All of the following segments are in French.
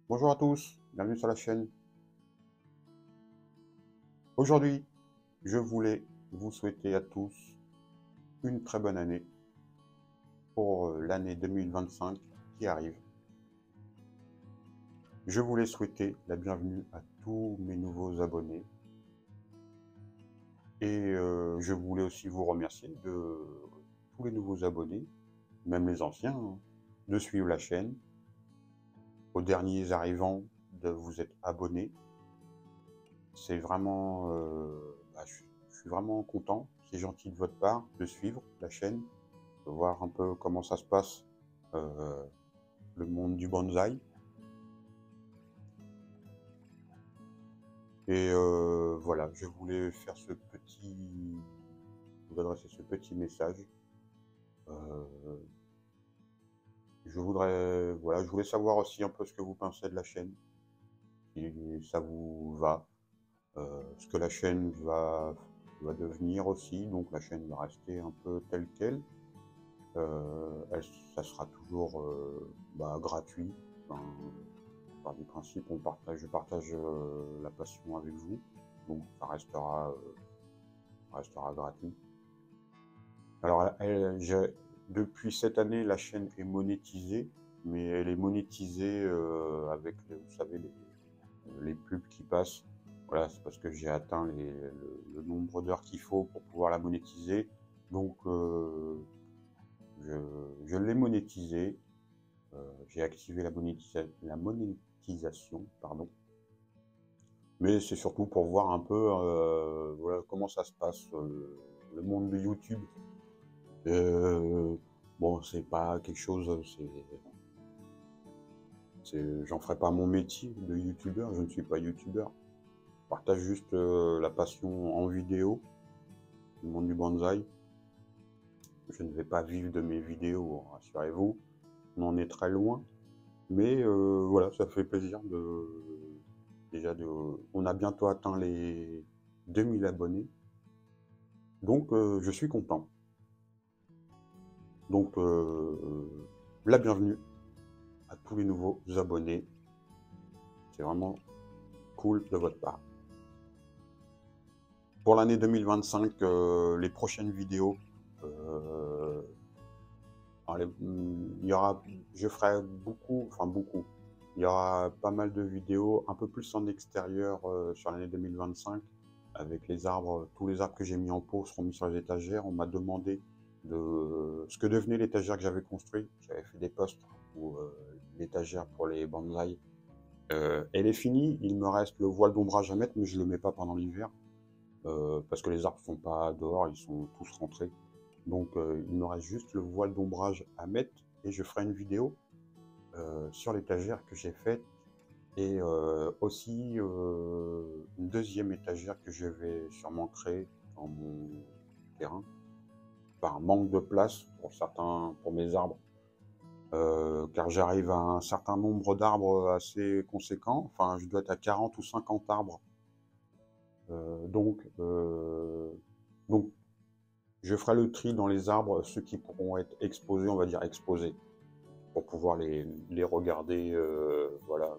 Bonjour à tous, bienvenue sur la chaîne. Aujourd'hui, je voulais vous souhaiter à tous une très bonne année pour l'année 2025 qui arrive. Je voulais souhaiter la bienvenue à tous mes nouveaux abonnés et je voulais aussi vous remercier de tous les nouveaux abonnés, même les anciens, hein, de suivre la chaîne. Aux derniers arrivants, de vous être abonnés. C'est vraiment, je suis vraiment content, c'est gentil de votre part de suivre la chaîne, de voir un peu comment ça se passe, le monde du bonsaï. Et voilà, je voulais faire vous adresser ce petit message. Je voulais savoir aussi un peu ce que vous pensez de la chaîne, si ça vous va, ce que la chaîne va devenir aussi. Donc la chaîne va rester un peu telle qu'elle. Ça sera toujours gratuit. Enfin, par du principe, je partage la passion avec vous, donc ça restera gratuit. Alors, depuis cette année, la chaîne est monétisée, mais elle est monétisée avec, vous savez, les pubs qui passent. Voilà, c'est parce que j'ai atteint le nombre d'heures qu'il faut pour pouvoir la monétiser. Donc, je l'ai monétisée. J'ai activé la monétisation, pardon. Mais c'est surtout pour voir un peu voilà, comment ça se passe, le monde de YouTube. Bon, c'est pas quelque chose, j'en ferai pas mon métier de youtubeur, je ne suis pas youtubeur. Je partage juste la passion en vidéo, le monde du bonsaï. Je ne vais pas vivre de mes vidéos, rassurez-vous, on en est très loin. Mais voilà, ça fait plaisir on a bientôt atteint les 2000 abonnés. Donc je suis content. Donc la bienvenue à tous les nouveaux abonnés. C'est vraiment cool de votre part. Pour l'année 2025, les prochaines vidéos, je ferai beaucoup, il y aura pas mal de vidéos, un peu plus en extérieur sur l'année 2025, avec les arbres, tous les arbres que j'ai mis en pot seront mis sur les étagères. On m'a demandé ce que devenait l'étagère que j'avais construit. J'avais fait des posts où l'étagère pour les bonsaïs, elle est finie. Il me reste le voile d'ombrage à mettre, mais je le mets pas pendant l'hiver parce que les arbres sont pas dehors, ils sont tous rentrés. Donc il me reste juste le voile d'ombrage à mettre et je ferai une vidéo sur l'étagère que j'ai faite et aussi une deuxième étagère que je vais sûrement créer dans mon terrain par manque de place pour mes arbres, car j'arrive à un certain nombre d'arbres assez conséquent. Enfin, je dois être à 40 ou 50 arbres. Donc je ferai le tri dans les arbres, ceux qui pourront être exposés, on va dire exposés, pour pouvoir les regarder, voilà,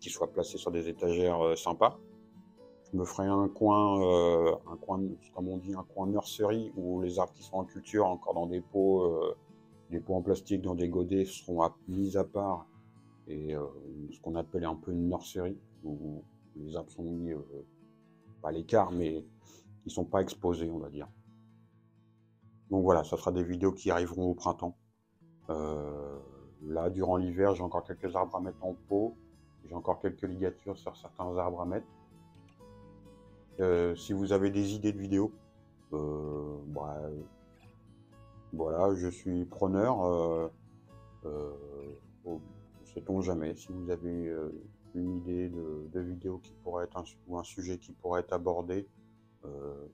qu'ils soient placés sur des étagères sympas. Je me ferai un coin, comme on dit, un coin nursery, où les arbres qui sont en culture, encore dans des pots en plastique, dans des godets, seront mis à part, et ce qu'on appelle un peu une nursery, où les arbres sont mis, pas à l'écart, mais ils ne sont pas exposés, on va dire. Donc voilà, ça sera des vidéos qui arriveront au printemps. Là, durant l'hiver, j'ai encore quelques arbres à mettre en pot. J'ai encore quelques ligatures sur certains arbres à mettre. Si vous avez des idées de vidéos, bah, voilà, je suis preneur. Euh, Sait-on jamais, si vous avez une idée de vidéo qui pourrait être ou un sujet qui pourrait être abordé, euh,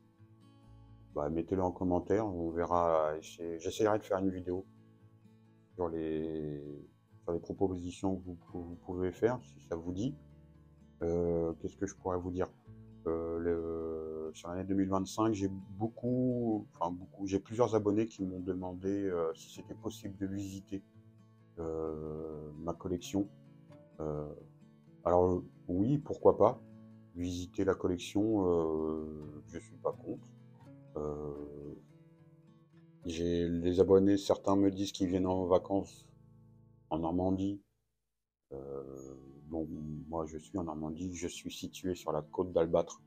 bah, mettez-le en commentaire, on verra. J'essaierai de faire une vidéo sur les propositions que vous pouvez faire, si ça vous dit. Qu'est-ce que je pourrais vous dire? Sur l'année 2025, j'ai plusieurs abonnés qui m'ont demandé si c'était possible de visiter ma collection. Alors oui, pourquoi pas. Visiter la collection, je suis pas contre. Euh, les abonnés, certains me disent qu'ils viennent en vacances en Normandie. Bon, moi je suis en Normandie, je suis situé sur la côte d'Albâtre.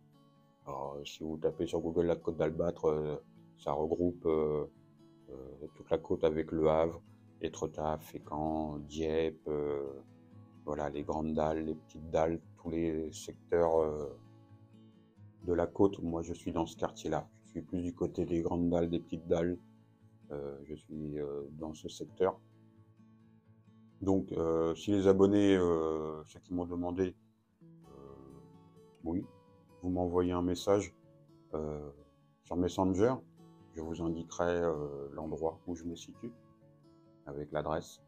Alors, si vous tapez sur Google la côte d'Albâtre, ça regroupe toute la côte avec Le Havre, Étretat, Fécamp, Dieppe, voilà, les grandes dalles, les petites dalles, tous les secteurs de la côte. Moi, je suis dans ce quartier-là. Je suis plus du côté des grandes dalles, des petites dalles. Je suis dans ce secteur. Donc, si les abonnés, ceux qui m'ont demandé, oui, vous m'envoyez un message sur Messenger, je vous indiquerai l'endroit où je me situe avec l'adresse.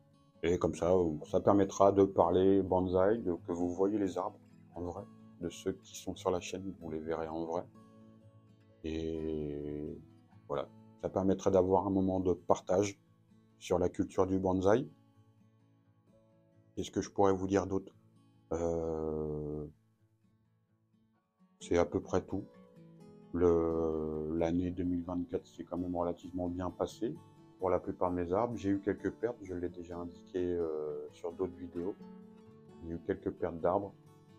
Et comme ça permettra de parler bonsaï, que vous voyez les arbres en vrai. De ceux qui sont sur la chaîne, vous les verrez en vrai. Et voilà, ça permettrait d'avoir un moment de partage sur la culture du bonsaï. Qu'est-ce que je pourrais vous dire d'autre? C'est à peu près tout. L'année 2024 s'est quand même relativement bien passée pour la plupart de mes arbres. J'ai eu quelques pertes, je l'ai déjà indiqué sur d'autres vidéos. J'ai eu quelques pertes d'arbres,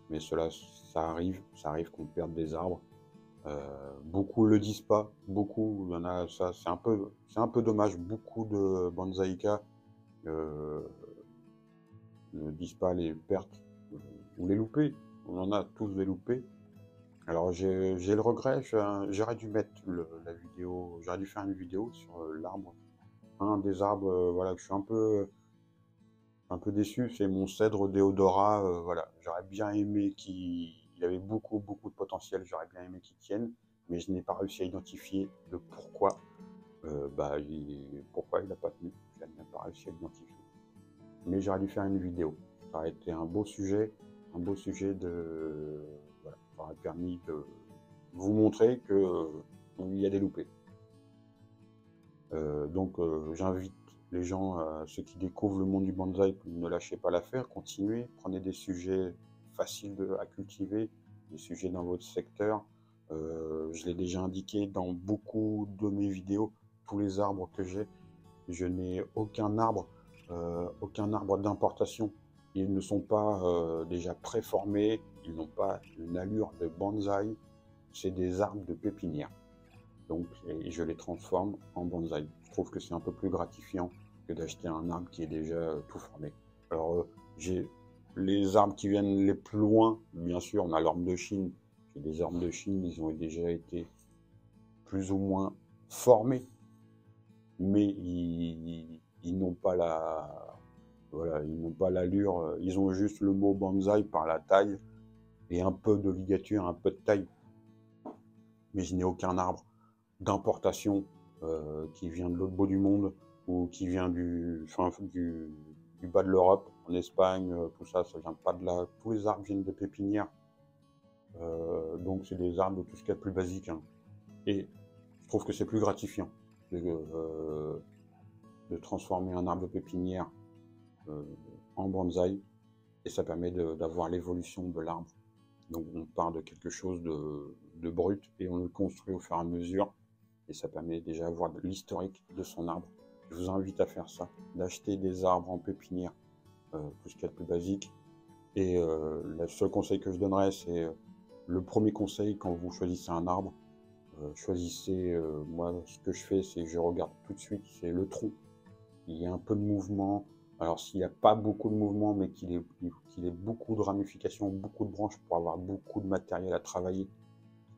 mais ça arrive qu'on perde des arbres. Beaucoup le disent pas, beaucoup, il y en a, ça c'est un peu dommage. Beaucoup de bonsaïkas ne disent pas les pertes ou les loupés. On en a tous des loupés. Alors j'ai le regret, j'aurais dû mettre la vidéo, j'aurais dû faire une vidéo sur l'arbre. Un des arbres, voilà, que je suis un peu déçu, c'est mon cèdre Déodorat. Voilà, j'aurais bien aimé il avait beaucoup de potentiel, j'aurais bien aimé qu'il tienne, mais je n'ai pas réussi à identifier le pourquoi. Pourquoi il n'a pas tenu, je n'ai pas réussi à l'identifier. Mais j'aurais dû faire une vidéo. Ça aurait été un beau sujet de, voilà, ça aurait permis de vous montrer que il y a des loupés. J'invite les gens, ceux qui découvrent le monde du bonsaï, ne lâchez pas l'affaire, continuez, prenez des sujets faciles à cultiver, des sujets dans votre secteur. Je l'ai déjà indiqué dans beaucoup de mes vidéos, tous les arbres que j'ai, je n'ai aucun arbre d'importation. Ils ne sont pas déjà préformés, ils n'ont pas une allure de bonsaï, c'est des arbres de pépinière. Donc, et je les transforme en bonsaï. Je trouve que c'est un peu plus gratifiant que d'acheter un arbre qui est déjà tout formé. Alors, j'ai les arbres qui viennent les plus loin, bien sûr, on a l'orme de Chine. J'ai des ormes de Chine, ils ont déjà été plus ou moins formés, mais ils n'ont pas voilà, ils n'ont pas l'allure, ils ont juste le mot bonsaï par la taille et un peu de ligature, un peu de taille. Mais je n'ai aucun arbre d'importation qui vient de l'autre bout du monde ou qui vient du bas de l'Europe, en Espagne, tout ça, ça vient pas de là. Tous les arbres viennent de pépinières. Donc c'est des arbres de tout ce qu'il y a de plus basique. Hein. Et je trouve que c'est plus gratifiant de transformer un arbre de pépinière en bonsaï, et ça permet d'avoir l'évolution de l'arbre. Donc on part de quelque chose de brut et on le construit au fur et à mesure, et ça permet déjà d'avoir l'historique de son arbre. Je vous invite à faire ça, d'acheter des arbres en pépinière, tout ce qu'il y a de plus basique. Et le seul conseil que je donnerais, c'est le premier conseil quand vous choisissez un arbre, choisissez, moi ce que je fais, c'est que je regarde tout de suite, c'est le tronc. Il y a un peu de mouvement. Alors s'il n'y a pas beaucoup de mouvement, mais qu'il ait beaucoup de ramifications, beaucoup de branches pour avoir beaucoup de matériel à travailler,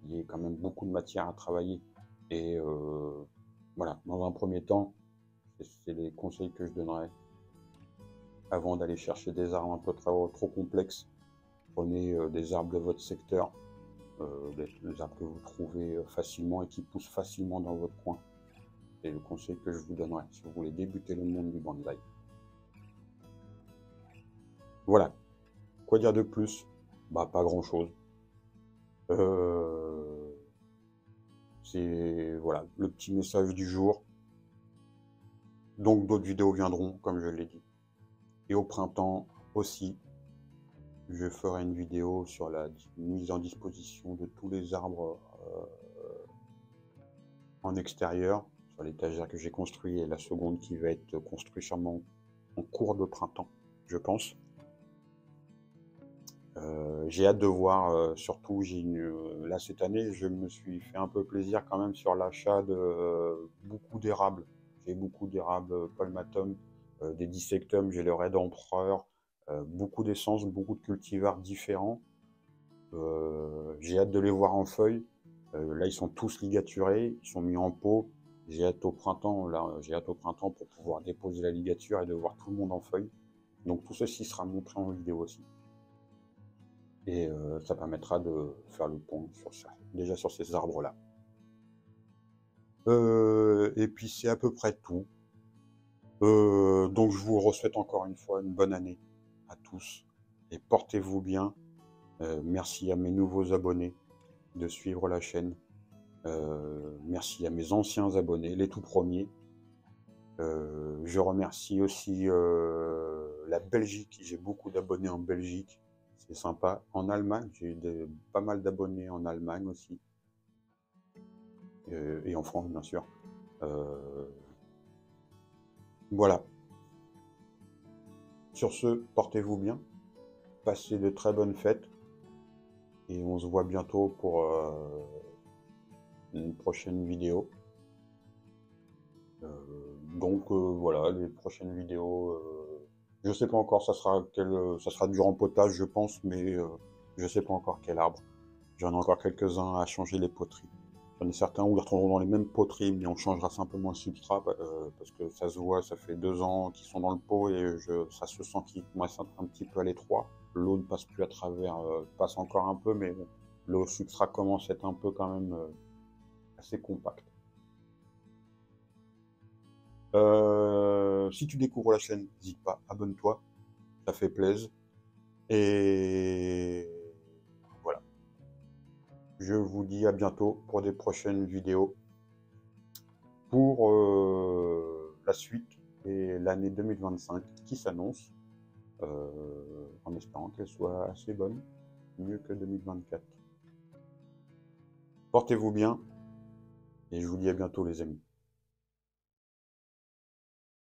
il y ait quand même beaucoup de matière à travailler. Et voilà, dans un premier temps, c'est les conseils que je donnerais avant d'aller chercher des arbres un peu trop complexes. Prenez des arbres de votre secteur, des arbres que vous trouvez facilement et qui poussent facilement dans votre coin. C'est le conseil que je vous donnerais si vous voulez débuter le monde du bonsaï. Voilà, quoi dire de plus? Bah, pas grand chose. C'est voilà, le petit message du jour. Donc d'autres vidéos viendront, comme je l'ai dit. Et au printemps aussi, je ferai une vidéo sur la mise en disposition de tous les arbres en extérieur, sur l'étagère que j'ai construit et la seconde qui va être construite sûrement en cours de printemps, je pense. J'ai hâte de voir, surtout là cette année, je me suis fait un peu plaisir quand même sur l'achat de beaucoup d'érables. J'ai beaucoup d'érables palmatum, des dissectum, j'ai le Red Empereur, beaucoup d'essences, beaucoup de cultivars différents. J'ai hâte de les voir en feuilles. Là, ils sont tous ligaturés, ils sont mis en pot. J'ai hâte au printemps, pour pouvoir déposer la ligature et de voir tout le monde en feuilles. Donc tout ceci sera montré en vidéo aussi. Et ça permettra de faire le point sur ça, déjà sur ces arbres-là. Et puis c'est à peu près tout. Donc je vous souhaite encore une fois une bonne année à tous. Et portez-vous bien. Merci à mes nouveaux abonnés de suivre la chaîne. Merci à mes anciens abonnés, les tout premiers. Je remercie aussi la Belgique, j'ai beaucoup d'abonnés en Belgique, c'est sympa. En Allemagne, j'ai pas mal d'abonnés en Allemagne aussi. Et en France, bien sûr. Voilà. Sur ce, portez-vous bien, passez de très bonnes fêtes, et on se voit bientôt pour une prochaine vidéo. Voilà, les prochaines vidéos, je sais pas encore, ça sera du rempotage, je pense, mais je sais pas encore quel arbre. J'en ai encore quelques-uns à changer les poteries. J'en ai certains où ils retrouveront dans les mêmes poteries, mais on changera simplement le substrat, parce que ça se voit, ça fait 2 ans qu'ils sont dans le pot et ça se sent qu'ils commencent un petit peu à l'étroit. L'eau ne passe plus à travers, passe encore un peu, mais le substrat commence à être un peu quand même assez compact. Si tu découvres la chaîne, n'hésite pas, abonne-toi, ça fait plaisir. Et voilà. Je vous dis à bientôt pour des prochaines vidéos pour la suite et l'année 2025 qui s'annonce, en espérant qu'elle soit assez bonne, mieux que 2024. Portez-vous bien et je vous dis à bientôt les amis.